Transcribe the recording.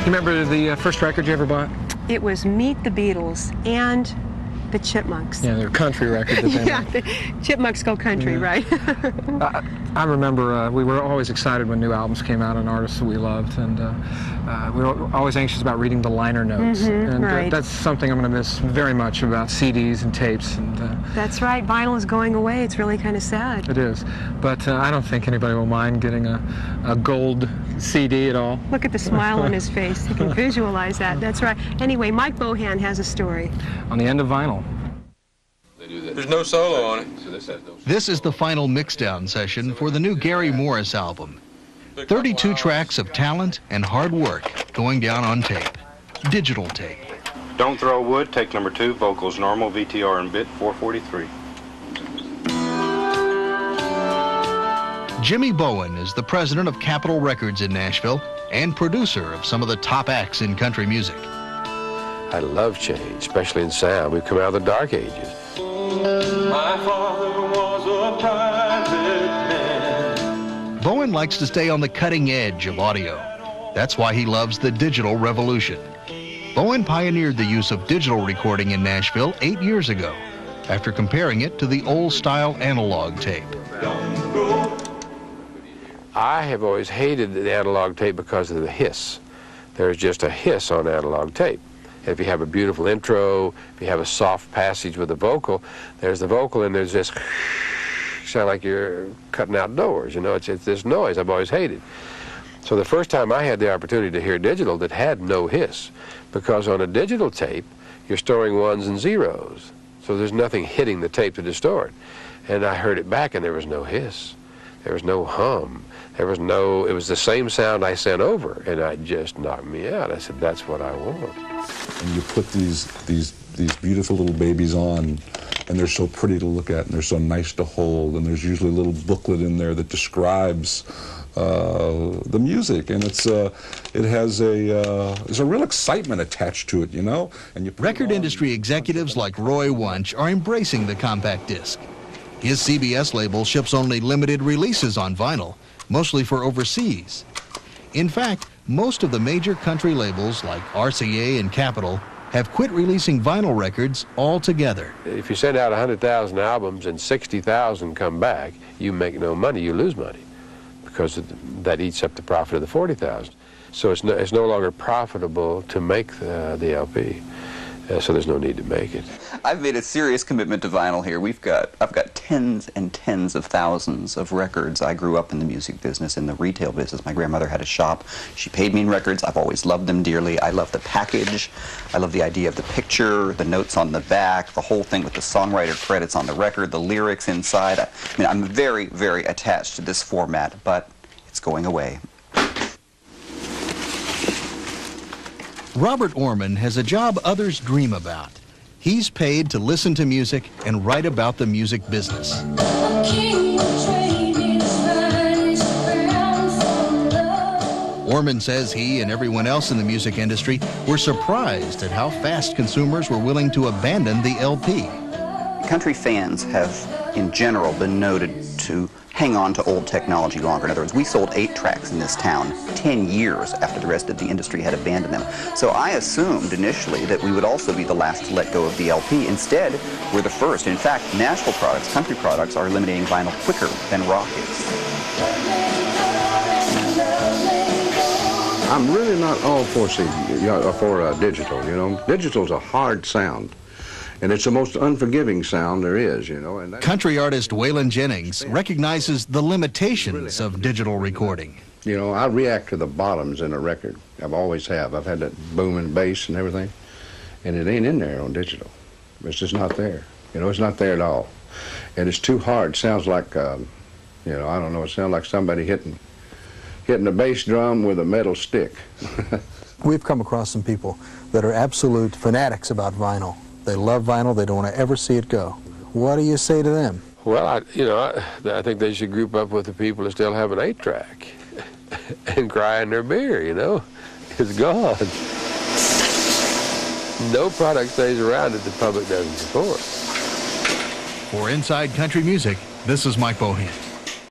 You remember the first record you ever bought? It was Meet the Beatles and the Chipmunks. Yeah, they're country records. Yeah, the Chipmunks go country, right? I remember we were always excited when new albums came out and artists that we loved, and we were always anxious about reading the liner notes. And right. That's something I'm going to miss very much about CDs and tapes. And that's right. Vinyl is going away. It's really kind of sad. It is. But I don't think anybody will mind getting a gold CD at all. Look at the smile on his face. You can visualize that. That's right. Anyway, Mike Bohan has a story. On the end of vinyl. There's no solo on it. This is the final mixdown session for the new Gary Morris album. 32 tracks of talent and hard work going down on tape. Digital tape. Don't Throw Wood, take number 2, vocals normal, VTR and bit 443. Jimmy Bowen is the president of Capitol Records in Nashville and producer of some of the top acts in country music. I love change, especially in sound. We've come out of the dark ages. My father was a private man. Bowen likes to stay on the cutting edge of audio. That's why he loves the digital revolution. Bowen pioneered the use of digital recording in Nashville 8 years ago, after comparing it to the old-style analog tape. I have always hated the analog tape because of the hiss. There's just a hiss on analog tape. If you have a beautiful intro, if you have a soft passage with a vocal, there's the vocal and there's this sound like you're cutting outdoors. You know, it's this noise I've always hated. So the first time I had the opportunity to hear digital that had no hiss, because on a digital tape, you're storing ones and zeros. So there's nothing hitting the tape to distort. And I heard it back and there was no hiss. There was no hum. There was no, it was the same sound I sent over, and it just knocked me out. I said, that's what I want. And you put these beautiful little babies on, and they're so pretty to look at, and they're so nice to hold, and there's usually a little booklet in there that describes the music, and there's a real excitement attached to it, you know. And you record industry executives like Roy Wunsch are embracing the compact disc. His CBS label ships only limited releases on vinyl, mostly for overseas. In fact, most of the major country labels like RCA and Capitol have quit releasing vinyl records altogether. If you send out 100,000 albums and 60,000 come back, you make no money, you lose money, because that eats up the profit of the 40,000. So it's no longer profitable to make the LP. So there's no need to make it. I've made a serious commitment to vinyl here. I've got tens and tens of thousands of records. I grew up in the music business, in the retail business. My grandmother had a shop. She paid me in records. I've always loved them dearly. I love the package. I love the idea of the picture, the notes on the back, the whole thing with the songwriter credits on the record, the lyrics inside. I mean, I'm very, very attached to this format, but it's going away. Robert Orman has a job others dream about. He's paid to listen to music and write about the music business. Orman says he and everyone else in the music industry were surprised at how fast consumers were willing to abandon the LP. Country fans have, in general, been noted to hang on to old technology longer. In other words, we sold 8 tracks in this town 10 years after the rest of the industry had abandoned them. So I assumed initially that we would also be the last to let go of the LP. Instead, we're the first. In fact, Nashville products, country products, are eliminating vinyl quicker than rock is. I'm really not all for digital, you know. Digital's a hard sound. And it's the most unforgiving sound there is, you know. And country artist Waylon Jennings recognizes the limitations of digital recording. You know, I react to the bottoms in a record. I've always have. I've had that boom and bass and everything. And it ain't in there on digital. It's just not there. You know, it's not there at all. And it's too hard. It sounds like, you know, I don't know, it sounds like somebody hitting a bass drum with a metal stick. We've come across some people that are absolute fanatics about vinyl. They love vinyl. They don't want to ever see it go. What do you say to them? Well, I think they should group up with the people that still have an 8-track and cry in their beer, you know. It's gone. No product stays around that the public doesn't support. For Inside Country Music, this is Mike Bohan.